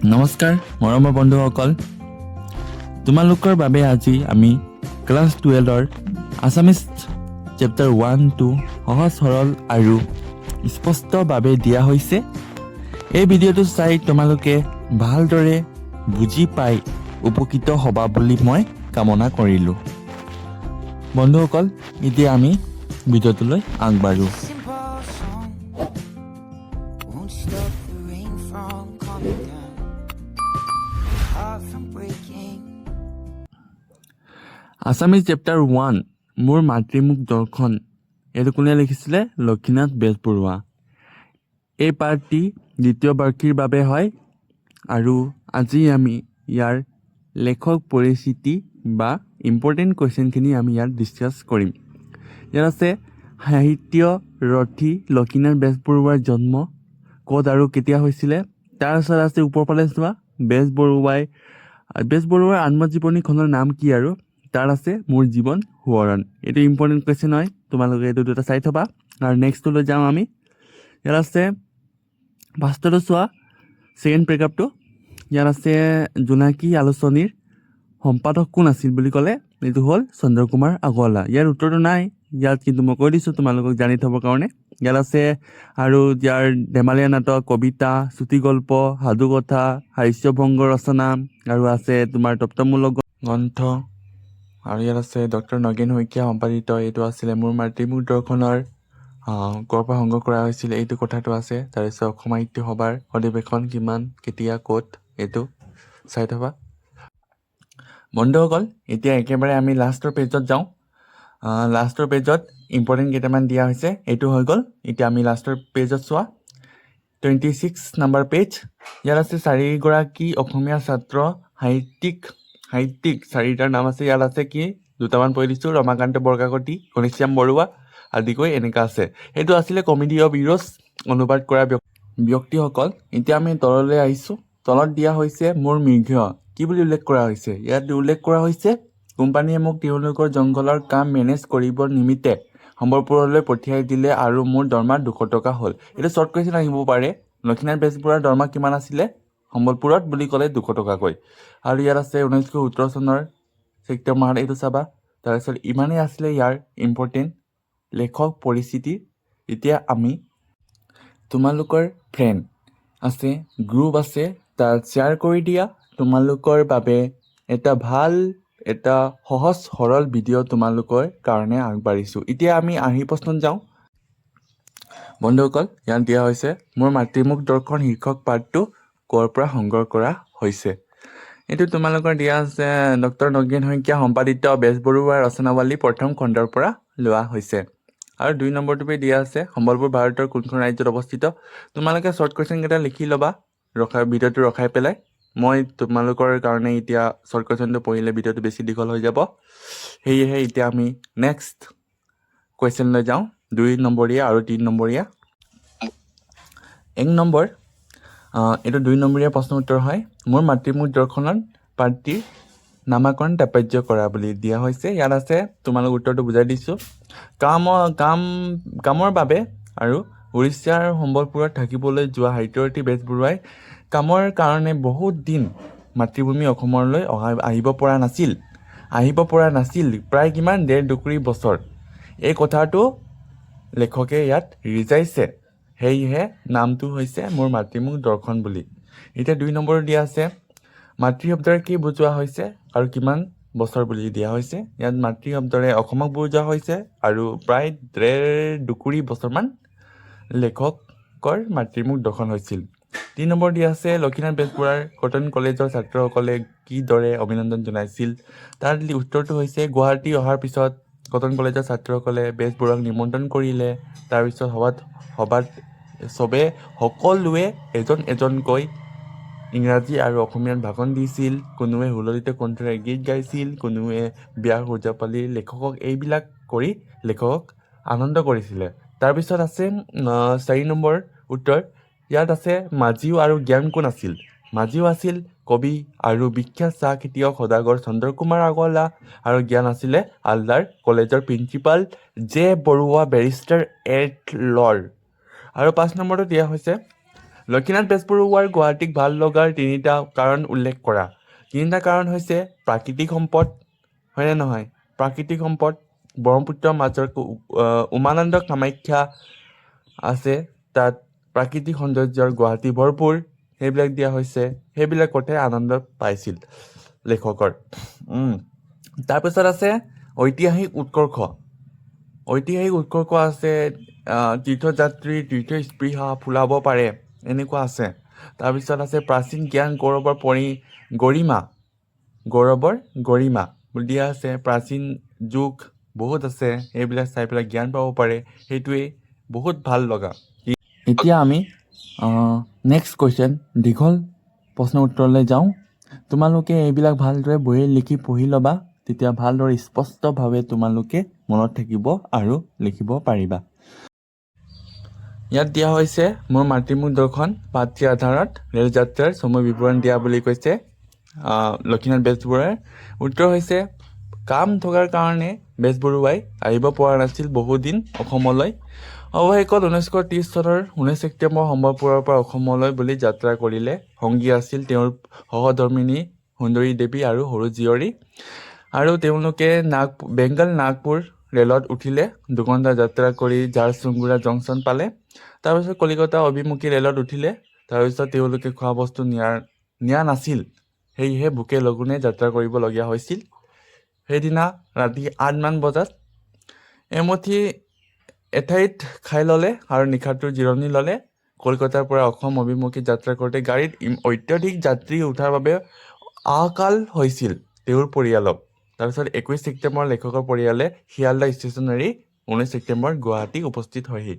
নমস্কাৰ মৰমৰ বন্ধুসকল, তোমালোকৰ বাবে আজি আমি ক্লাছ 12ৰ আছামিজ চেপ্টাৰ 1-2 সহজ সৰল আৰু স্পষ্টভাৱে দিয়া হৈছে। এই ভিডিঅ'টো চাই তোমালোকে ভালদৰে বুজি পাই উপকৃত হ'বা বুলি মই কামনা কৰিলোঁ। বন্ধুসকল, এতিয়া আমি ভিডিঅ'টোলৈ আগবাঢ়ো। আছামিজ চেপ্টাৰ 1 মোৰ মাতৃমুখ দৰ্শন, এইটো কোনে লিখিছিলে? লক্ষীনাথ বেজবৰুৱা। এই পাঠটি দ্বিতীয় বাৰ্ষিকীৰ বাবে হয় আৰু আজি আমি ইয়াৰ লেখক পৰিচিতি বা ইম্পৰ্টেণ্ট কুৱেশ্যনখিনি আমি ইয়াত ডিছকাছ কৰিম। ইয়াত আছে সাহিত্য ৰথী লক্ষীনাথ বেজবৰুৱাৰ জন্ম ক'ত আৰু কেতিয়া হৈছিলে। তাৰপিছত আছে ওপৰফালে চোৱা বেজবৰুৱাৰ আত্মজীৱনীখনৰ নাম কি, আৰু তাৰ আছে মোৰ জীৱন সোঁৱৰণ। এইটো ইম্পৰ্টেণ্ট কুৱেশ্যন হয়, তোমালোকে এইটো দুটা চাই থ'বা। আৰু নেক্সটলৈ যাওঁ আমি। ইয়াত আছে ফাৰ্ষ্টটো চোৱা ছেকেণ্ড পেৰাগ্ৰাফটো। ইয়াত আছে জোনাকী আলোচনীৰ সম্পাদক কোন আছিল বুলি ক'লে, এইটো হ'ল চন্দ্ৰকুমাৰ আগৰৱালা। ইয়াৰ উত্তৰটো নাই ইয়াত, কিন্তু মই কৈ দিছোঁ তোমালোকক জানি থ'বৰ কাৰণে। ইয়াত আছে আৰু ইয়াৰ ধেমালীয়া নাটক, কবিতা, চুটি গল্প, সাধুকথা, হাস্যভংগ ৰচনা, আৰু আছে তোমাৰ তত্ত্বমূলক গ্ৰন্থ। আৰু ইয়াত আছে ডক্টৰ নগেন শইকীয়া সম্পাদিত, এইটো আছিলে মোৰ মাতৃমুখ দৰ্শনৰ ক'ৰ পৰা সংগ্ৰহ কৰা হৈছিল এইটো কথাটো আছে। তাৰপিছত অসম সাহিত্য সভাৰ অধিৱেশন কিমান, কেতিয়া, ক'ত, এইটো চাই থ'বা। বন্ধুসকল, এতিয়া একেবাৰে আমি লাষ্টৰ পেজত যাওঁ। লাষ্টৰ পেজত ইম্পৰ্টেণ্ট কেইটামান দিয়া হৈছে, এইটো হৈ গ'ল। এতিয়া আমি লাষ্টৰ পেজত চোৱা 26 নম্বৰ পেজ। ইয়াত আছে চাৰিগৰাকী অসমীয়া ছাত্ৰ সাহিত্যিক চাৰিটাৰ নাম আছে। ইয়াত আছে কি, দুটামান পঢ়ি দিছোঁ, ৰমাকান্ত বৰকাকতি, ঘনশ্যাম বৰুৱা আদিকৈ এনেকুৱা আছে। এইটো আছিলে কমেডি অফ হিৰ'জ অনুবাদ কৰা ব্যক্তিসকল। এতিয়া আমি তললৈ আহিছোঁ। তলত দিয়া হৈছে মোৰ মৃগ কি বুলি উল্লেখ কৰা হৈছে। ইয়াত উল্লেখ কৰা হৈছে কোম্পানীয়ে মোক তেওঁলোকৰ জংঘলৰ কাম মেনেজ কৰিবৰ নিমিত্তে সম্বলপুৰলৈ পঠিয়াই দিলে আৰু মোৰ দৰমহা 200 টকা হ'ল। এইটো শ্বৰ্ট কুৱেশ্যন আহিব পাৰে। লক্ষীনাথ বেজবৰুৱাৰ দৰমহা কিমান আছিলে সম্বলপুৰত বুলি ক'লে 200 টকাকৈ। আৰু ইয়াত আছে 1970 চনৰ ছেপ্টেম্বৰ মাহত, এইটো চাবা। তাৰপিছত ইমানেই আছিলে ইয়াৰ ইম্পৰ্টেণ্ট লেখক পৰিচিতি। এতিয়া আমি তোমালোকৰ ফ্ৰেণ্ড আছে, গ্ৰুপ আছে, তাত শ্বেয়াৰ কৰি দিয়া। তোমালোকৰ বাবে এটা ভাল এটা সহজ সৰল ভিডিঅ' তোমালোকৰ কাৰণে আগবাঢ়িছোঁ। এতিয়া আমি আহি প্ৰশ্নত যাওঁ। বন্ধুসকল, ইয়াত দিয়া হৈছে মোৰ মাতৃমুখ দৰ্শন শীৰ্ষক পাঠটো ক'ৰ পৰা সংগ্ৰহ কৰা হৈছে। এইটো তোমালোকৰ দিয়া আছে ডক্টৰ নগেন শইকীয়া সম্পাদিত বেজবৰুৱাৰ ৰচনাৱলী প্ৰথম খণ্ডৰ পৰা লোৱা হৈছে। আৰু 2 নম্বৰটোপে দিয়া আছে সম্বলপুৰ ভাৰতৰ কোনখন ৰাজ্যত অৱস্থিত। তোমালোকে শ্বৰ্ট কুৱেশ্যন কেইটা লিখি ল'বা ভিডিঅ'টো ৰখাই পেলাই। মই তোমালোকৰ কাৰণে এতিয়া শ্বৰ্ট কুৱেশ্যনটো পঢ়িলে ভিডিঅ'টো বেছি দীঘল হৈ যাব। সেয়েহে এতিয়া আমি নেক্সট কুৱেশ্যনলৈ যাওঁ। 2 নম্বৰীয়া আৰু 3 নম্বৰীয়া। 1 নম্বৰ, এইটো 2 নম্বৰীয়া প্ৰশ্ন উত্তৰ হয়। মোৰ মাতৃমুখ দৰ্শনত পাঠটিৰ নামাকৰণ তাৎপৰ্য কৰা বুলি দিয়া হৈছে। ইয়াত আছে তোমালোক উত্তৰটো বুজাই দিছোঁ। কামৰ বাবে আৰু উৰিষ্যাৰ সম্বলপুৰত থাকিবলৈ যোৱা সাহিত্যৰথী বেজবৰুৱাই কামৰ কাৰণে বহুত দিন মাতৃভূমি অসমলৈ আহিব পৰা নাছিল প্ৰায় কিমান 1.5 বছৰ। এই কথাটো লেখকে ইয়াত ৰিজাইছে, সেয়েহে নামটো হৈছে মোৰ মাতৃমুখ দৰ্শন বুলি। এতিয়া 2 নম্বৰ দিয়া আছে মাতৃ শব্দৰে কি বুজোৱা হৈছে আৰু কিমান বছৰ বুলি দিয়া হৈছে। ইয়াত মাতৃ শব্দৰে অসমক বুজোৱা হৈছে আৰু প্ৰায় 1.5 বছৰমান লেখকৰ মাতৃমুখ দৰ্শন হৈছিল। 3 নম্বৰ দিয়া আছে লক্ষীনাথ বেজবৰুৱাৰ কটন কলেজৰ ছাত্ৰসকলে কিদৰে অভিনন্দন জনাইছিল। তাৰ উত্তৰটো হৈছে গুৱাহাটী অহাৰ পিছত কটন কলেজৰ ছাত্ৰসকলে বেজবৰুৱাক নিমন্ত্ৰণ কৰিলে। তাৰপিছত সভাত সকলোৱে এজনকৈ ইংৰাজী আৰু অসমীয়াত ভাষণ দিছিল। কোনোৱে হুললিত কণ্ঠৰে গীত গাইছিল, কোনোৱে বিয়াৰ ওজাপালি লেখকক এইবিলাক কৰি লেখকক আনন্দ কৰিছিলে। তাৰপিছত আছে 4 নম্বৰ উত্তৰ। ইয়াত আছে মাঝিও আৰু জ্ঞান কোন আছিল। মাঝিও আছিল কবি আৰু বিখ্যাত চাহ খেতিয়ক সদাগৰ চন্দ্ৰকুমাৰ আগৰৱালা, আৰু জ্ঞান আছিলে আলদাৰ কলেজৰ principal J Barua barrister at law. আৰু 5 নম্বৰটো দিয়া হৈছে লক্ষ্মীনাথ বেজবৰুৱাৰ গুৱাহাটীক ভাল লগাৰ তিনিটা কাৰণ উল্লেখ কৰা। তিনিটা কাৰণ হৈছে প্ৰাকৃতিক সম্পদ, হয়নে নহয়? প্ৰাকৃতিক সম্পদ, ব্ৰহ্মপুত্ৰৰ মাজৰ উমানন্দ কামাখ্যা আছে, তাত প্ৰাকৃতিক সৌন্দৰ্যৰ গুৱাহাটী ভৰপূৰ, সেইবিলাক দিয়া হৈছে। সেইবিলাক কথাই আনন্দ পাইছিল লেখকৰ। তাৰপিছত আছে ঐতিহাসিক উৎকৰ্ষ। ঐতিহাসিক উৎকৰ্ষ আছে, তীৰ্থযাত্ৰী তীৰ্থস্পৃহা ফুলাব পাৰে, এনেকুৱা আছে। তাৰপিছত আছে প্ৰাচীন জ্ঞান গৌৰৱৰ গৰিমা বুলি দিয়া আছে। প্ৰাচীন যুগ বহুত আছে, সেইবিলাক চাই পেলাই জ্ঞান পাব পাৰে, সেইটোৱেই বহুত ভাল লগা। এতিয়া আমি নেক্সট কুৱেশ্যন, দীঘল প্ৰশ্ন উত্তৰলৈ যাওঁ। তোমালোকে এইবিলাক ভালদৰে বহিত লিখি পঢ়ি ল'বা, তেতিয়া ভালদৰে স্পষ্টভাৱে তোমালোকে মনত থাকিব আৰু লিখিব পাৰিবা। ইয়াত দিয়া হৈছে মোৰ মাতৃমুখ দৰ্শন পাঠ্যৰ আধাৰত ৰেলযাত্ৰাৰ চমু বিৱৰণ দিয়া বুলি কৈছে লক্ষ্মীনাথ বেজবৰুৱাই। উত্তৰ হৈছে কাম থকাৰ কাৰণে বেজবৰুৱাই আহিব পৰা নাছিল বহুদিন অসমলৈ। অৱশেষত 1930 চনৰ 19 ছেপ্টেম্বৰ সম্বলপুৰৰ পৰা অসমলৈ বুলি যাত্ৰা কৰিলে। সংগী আছিল তেওঁৰ সহধৰ্মিনী সুন্দৰী দেৱী আৰু সৰু জীয়ৰী। আৰু তেওঁলোকে বেংগল নাগপুৰ ৰেলত উঠিলে। দুঘণ্টা যাত্ৰা কৰি ঝাৰচুগুড়া জংচন পালে। তাৰপিছত কলিকতা অভিমুখী ৰেলত উঠিলে। তাৰপিছত তেওঁলোকে খোৱা বস্তু নিয়া নাছিল, সেয়েহে ভোকে লঘোণে যাত্ৰা কৰিবলগীয়া হৈছিল। সেইদিনা ৰাতি 8 মান বজাত এমুঠি এঠাইত খাই ল'লে আৰু নিশাটোৰ জিৰণি ল'লে। কলকাতাৰ পৰা অসম অভিমুখী যাত্ৰা কৰোঁতে গাড়ীত অত্যধিক যাত্ৰী উঠাৰ বাবে আকাল হৈছিল তেওঁৰ পৰিয়ালক। তাৰপিছত 21 ছেপ্টেম্বৰ লেখকৰ পৰিয়ালে শিয়ালদা ষ্টেচন এৰি 19 ছেপ্টেম্বৰ গুৱাহাটী উপস্থিত হয়হি।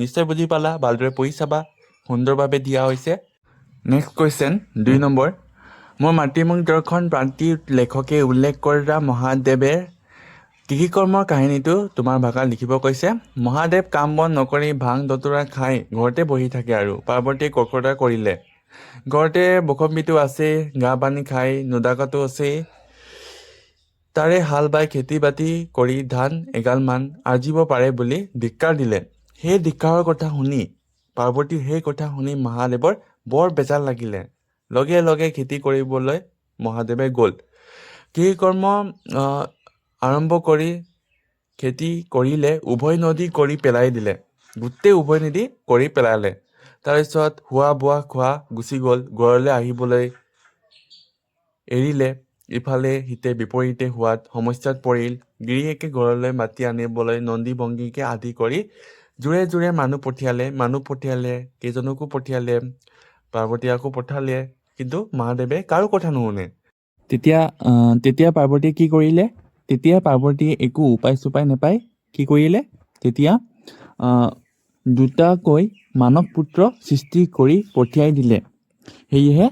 নিশ্চয় বুজি পালা, ভালদৰে পঢ়ি চাবা, সুন্দৰভাৱে দিয়া হৈছে। নেক্সট কুৱেশ্যন 2 নম্বৰ, মোৰ মাতৃমুখ দৰ্শন প্ৰান্তিক লেখকে উল্লেখ কৰা মহাদেৱৰ কৃষিকৰ্মৰ কাহিনীটো তোমাৰ ভাষাত লিখিব কৈছে। মহাদেৱ কাম বন নকৰি ভাং দতুৰা খাই ঘৰতে বহি থাকে আৰু পাৰ্বতীয়ে কৰ্কটা কৰিলে। ঘৰতে বসম্বিতো আছেই, ঘাঁহ পানী খাই নোদাকাতো আছেই। তাৰে হাল বাই খেতি বাতি কৰি ধান এগালমান আৰ্জিব পাৰে বুলি ধিক্কাৰ দিলে। সেই ধিক্কাৰৰ কথা শুনি পাৰ্বতীৰ সেই কথা শুনি মহাদেৱৰ বৰ বেজাৰ লাগিলে। লগে লগে খেতি কৰিবলৈ মহাদেৱে গ'ল। কৃষিকৰ্ম আৰম্ভ কৰি খেতি কৰিলে, উভয় নদী কৰি পেলাই দিলে। গোটেই উভয় নদী কৰি পেলালে। তাৰপিছত খোৱা বোৱা খোৱা গুচি গ'ল। ঘৰলৈ আহিবলৈ এৰিলে। ইফালে সিতে বিপৰীতে হোৱাত সমস্যাত পৰিল। গিৰিয়েকে ঘৰলৈ মাতি আনিবলৈ নন্দী ভংগীকে আদি কৰি জোৰে জোৰে মানুহ পঠিয়ালে, কেইজনকো পঠিয়ালে, পাৰ্বতীয়াকো পঠালে, কিন্তু মহাদেৱে কাৰো কথা নুশুনে। তেতিয়া পাৰ্বতীয়ে কি কৰিলে? তেতিয়া পাৰ্বতীয়ে একো উপায় চুপায় নাপায় কি কৰিলে? তেতিয়া দুটাকৈ মানৱ পুত্ৰ সৃষ্টি কৰি পঠিয়াই দিলে। সেয়েহে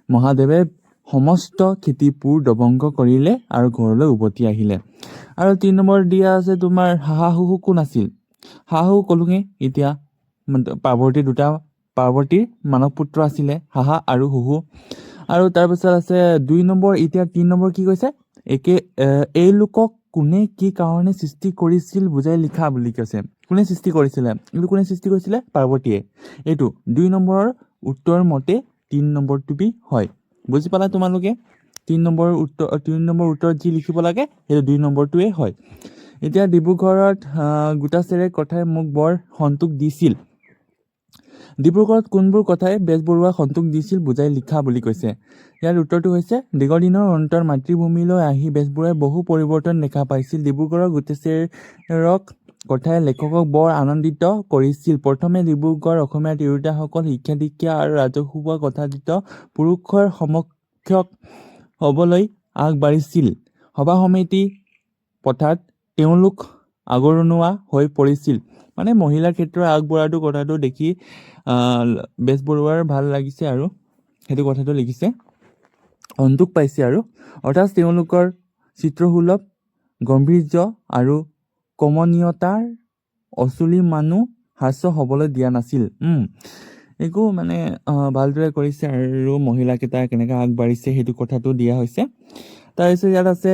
মহাদেৱে সমস্ত খেতিবোৰ দবংগ কৰিলে আৰু ঘৰলৈ উভতি আহিলে। আৰু 3 নম্বৰ দিয়া আছে তোমাৰ শাহু কোন আছিল? শাহু কলোঙে এতিয়া পাৰ্বতীৰ মানৱ পুত্ৰ আছিলে শাহা আৰু হুহু। আৰু তাৰপিছত আছে 2 নম্বৰ, এতিয়া 3 নম্বৰ কি কৈছে? এইলোকক কোনে কি কাৰণে সৃষ্টি কৰিছিল বুজাই লিখা বুলি কৈছে। কোনে সৃষ্টি কৰিছিলে? এইটো কোনে সৃষ্টি কৰিছিলে? পাৰ্বতীয়ে। এইটো 2 নম্বৰৰ উত্তৰ মতে 3 নম্বৰটো হয়। বুজি পালা তোমালোকে? 3 নম্বৰ উত্তৰ যি লিখিব লাগে সেইটো 2 নম্বৰটোৱে হয়। এতিয়া ডিব্ৰুগড়ত গোটাচেৰেক কথাই মোক বৰ সন্তোষ দিছিল। ডিব্ৰুগড়ত কোনবোৰ কথাই বেজবৰুৱাক সন্তোষ দিছিল বুজাই লিখা বুলি কৈছে। ইয়াৰ উত্তৰটো হৈছে দীৰ্ঘদিনৰ অন্তৰ মাতৃভূমিলৈ আহি বেজবৰুৱাই বহু পৰিৱৰ্তন দেখা পাইছিল। ডিব্ৰুগড়ৰ গোটাচেৰেক কথাই লেখকক বৰ আনন্দিত কৰিছিল। প্ৰথমে ডিব্ৰুগড় অসমীয়া তিৰোতাসকল শিক্ষা দীক্ষা আৰু ৰাজহুৱা কথাতীত পুৰুষৰ সমকক্ষ হ'বলৈ আগবাঢ়িছিল। সভা সমিতি পথাত তেওঁলোক আগৰণুৱা হৈ পৰিছিল। মানে মহিলাৰ ক্ষেত্ৰত আগবঢ়াটো কথাটো দেখি বেজবৰুৱাৰ ভাল লাগিছে আৰু সেইটো কথাটো লিখিছে, সন্তোষ পাইছে আৰু অৰ্থাৎ তেওঁলোকৰ চিত্ৰসুলভ গাম্ভীৰ্য আৰু কমনীয়তাৰ অচুলি মানুহ হাস্য হ'বলৈ দিয়া নাছিল। একো মানে ভালদৰে কৰিছে আৰু মহিলাকেইটা কেনেকৈ আগবাঢ়িছে সেইটো কথাটো দিয়া হৈছে। তাৰপিছত ইয়াত আছে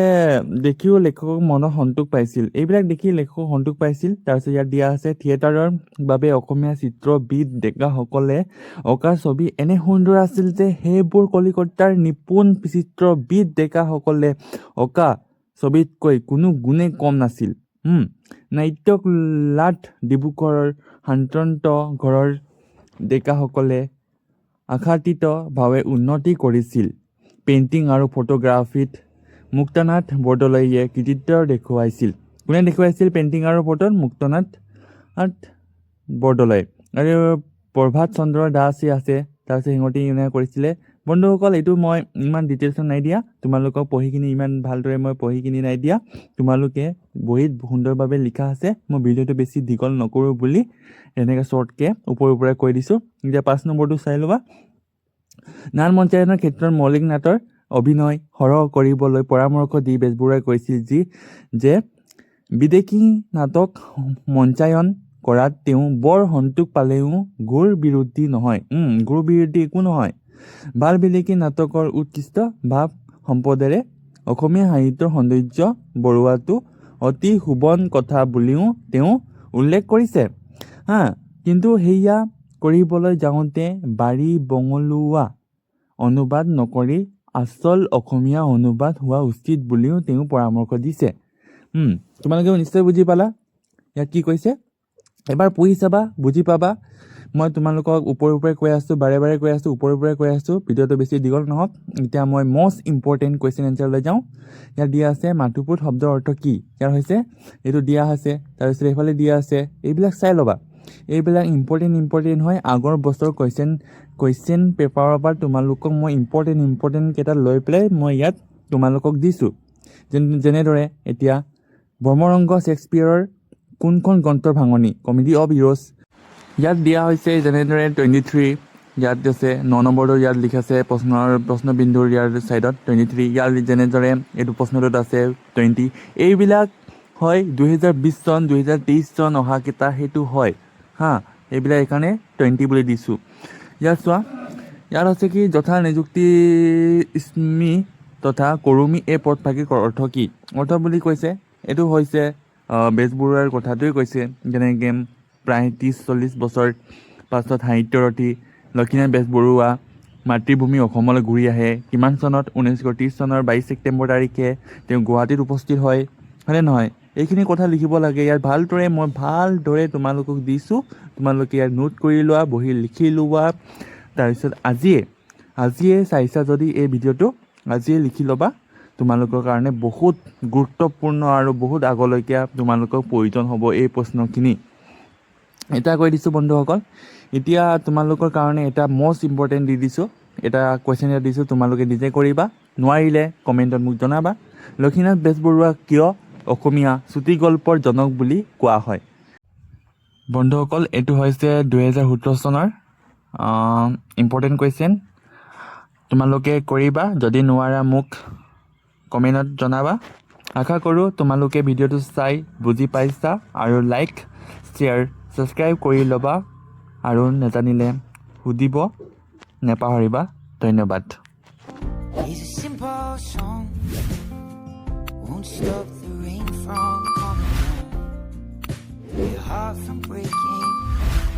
দেখিও লেখকক মনত সন্তোষ পাইছিল। এইবিলাক দেখি লেখকক সন্তোষ পাইছিল। তাৰপিছত ইয়াত দিয়া আছে থিয়েটাৰৰ বাবে অসমীয়া চিত্ৰবিদ ডেকাসকলে অঁকা ছবি এনে সুন্দৰ আছিল যে সেইবোৰ কলিকতাৰ নিপুণ চিত্ৰবিদ ডেকাসকলে অঁকা ছবিতকৈ কোনো গুণে কম নাছিল। নাট্যক লাট ডিব্ৰুগড়ৰ শান্তন্ত ঘৰৰ ডেকাসকলে আশাতীতভাৱে উন্নতি কৰিছিল। পেইণ্টিং আৰু ফটোগ্ৰাফীত মুক্তানাথ বৰদলৈয়ে কৃতিত্ব দেখুৱাইছিল। কোনে দেখুৱাইছিল পেইণ্টিং আৰু ফটোত? মুক্তানাথ বৰদলৈ। আৰু প্ৰভাত চন্দ্ৰ দাস আছে, তাৰপিছত সিহঁতে ইউনে কৰিছিলে। বন্ধুসকল, এইটো মই ইমান ডিটেইলছত নাই দিয়া, তোমালোকক পঢ়িকিনি ইমান ভালদৰে মই পঢ়িকিনি নাই দিয়া। তোমালোকে বহীত সুন্দৰভাৱে লিখা আছে। মই ভিডিঅ'টো বেছি দীঘল নকৰোঁ বুলি এনেকৈ শ্বৰ্টকৈ ওপৰে কৈ দিছোঁ। এতিয়া 5 নম্বৰটো চাই ল'বা। নাট মঞ্চায়নৰ ক্ষেত্ৰত মৌলিক নাটৰ অভিনয় সৰহ কৰিবলৈ পৰামৰ্শ দি বেজবৰুৱাই কৈছিল যে বিদেশী নাটক মঞ্চায়ন কৰাত তেওঁ বৰ সন্তোষ পালেও ঘোৰ বিৰোধী নহয়। ঘোৰ বিৰোধী একো নহয়। ভাল বিদেশী নাটকৰ উৎকৃষ্ট ভাৱ সম্পদেৰে অসমীয়া সাহিত্যৰ সৌন্দৰ্য বঢ়োৱাটো অতি শোভন কথা বুলিও তেওঁ উল্লেখ কৰিছে। কিন্তু সেয়া কৰিবলৈ যাওঁতে বাৰী বঙলোৱা অনুবাদ নকৰি আচল অসমীয়া অনুবাদ হোৱা উচিত বুলিও তেওঁ পৰামৰ্শ দিছে। তোমালোকেও নিশ্চয় বুজি পালা ইয়াত কি কৈছে। এবাৰ পঢ়ি চাবা, বুজি পাবা। মই তোমালোকক ওপৰে কৈ আছোঁ, বাৰে কৈ আছোঁ, ওপৰে কৈ আছোঁ। ভিডিঅ'টো বেছি দীঘল নহওক। এতিয়া মই মষ্ট ইম্পৰ্টেণ্ট কুৱেশ্যন এনচাৰলৈ যাওঁ। ইয়াত দিয়া আছে মাথোপুত শব্দৰ অৰ্থ কি? ইয়াৰ হৈছে এইটো দিয়া আছে, তাৰপিছত এইফালে দিয়া আছে। এইবিলাক চাই ল'বা। এইবিলাক ইম্পৰ্টেণ্ট হয়। আগৰ বছৰ কুৱেশ্যন পেপাৰৰ পৰা তোমালোকক মই ইম্পৰ্টেণ্ট কেইটা লৈ পেলাই মই ইয়াত তোমালোকক দিছোঁ। যেনেদৰে এতিয়া ব্ৰহ্মৰংগ শ্বেক্সপিয়াৰৰ কোনখন গ্ৰন্থৰ ভাঙনি? Comedy of errors. ইয়াত দিয়া হৈছে যেনেদৰে 23, ইয়াত আছে 9 নম্বৰটো ইয়াত লিখা আছে প্ৰশ্নবিন্দুৰ ইয়াৰ ছাইডত 23। ইয়াৰ যেনেদৰে এইটো প্ৰশ্নটোত আছে 20। এইবিলাক হয় 2020 চন 2023 চন অহাকেইটা সেইটো হয় এইবিলাক এইকাৰণে 20 বুলি দিছোঁ। ইয়াত চোৱা, ইয়াত আছে কি যথা নিযুক্তি স্মৃ তথা কৰুমী এই পদফাকিৰ অৰ্থ কি? অৰ্থ বুলি কৈছে এইটো হৈছে বেজবৰুৱাৰ কথাটোৱে কৈছে। যেনেকৈ প্ৰায় 30-40 বছৰ পাছত সাহিত্যৰথী লক্ষ্মীনাথ বেজবৰুৱা মাতৃভূমি অসমলৈ ঘূৰি আহে। কিমান চনত? 1930 চনৰ 22 ছেপ্টেম্বৰ তাৰিখে তেওঁ গুৱাহাটীত উপস্থিত হয়। হয়নে নহয়? এইখিনি কথা লিখিব লাগে। ইয়াত মই ভালদৰে তোমালোকক দিছোঁ। তোমালোকে ইয়াত নোট কৰি লোৱা, বহি লিখি লোৱা। তাৰপিছত আজিয়ে চাইছা যদি এই ভিডিঅ'টো আজিয়ে লিখি ল'বা। তোমালোকৰ কাৰণে বহুত গুৰুত্বপূৰ্ণ আৰু বহুত আগলৈকে তোমালোকৰ প্ৰয়োজন হ'ব এই প্ৰশ্নখিনি। এটা কৈ দিছোঁ বন্ধুসকল। এতিয়া তোমালোকৰ কাৰণে এটা মষ্ট ইম্পৰ্টেণ্ট দি দিছোঁ। এটা কুৱেশ্যন এটা দিছোঁ, তোমালোকে নিজে কৰিবা। নোৱাৰিলে কমেণ্টত মোক জনাবা। লক্ষ্মীনাথ বেজবৰুৱা কিয় অসমীয়া চুটি গল্পৰ জনক বুলি কোৱা হয়? বন্ধুসকল, এইটো হৈছে 2017 চনৰ ইম্পৰ্টেণ্ট কুৱেশ্যন। তোমালোকে কৰিবা। যদি নোৱাৰা মোক কমেণ্টত জনাবা। আশা কৰোঁ তোমালোকে ভিডিঅ'টো চাই বুজি পাইছা আৰু লাইক, শ্বেয়াৰ, ছাবস্ক্ৰাইব কৰি ল'বা আৰু নাজানিলে সুধিব নেপাহৰিবা। ধন্যবাদ। It's a simple song, won't stop the rain from coming down, your heart from breaking.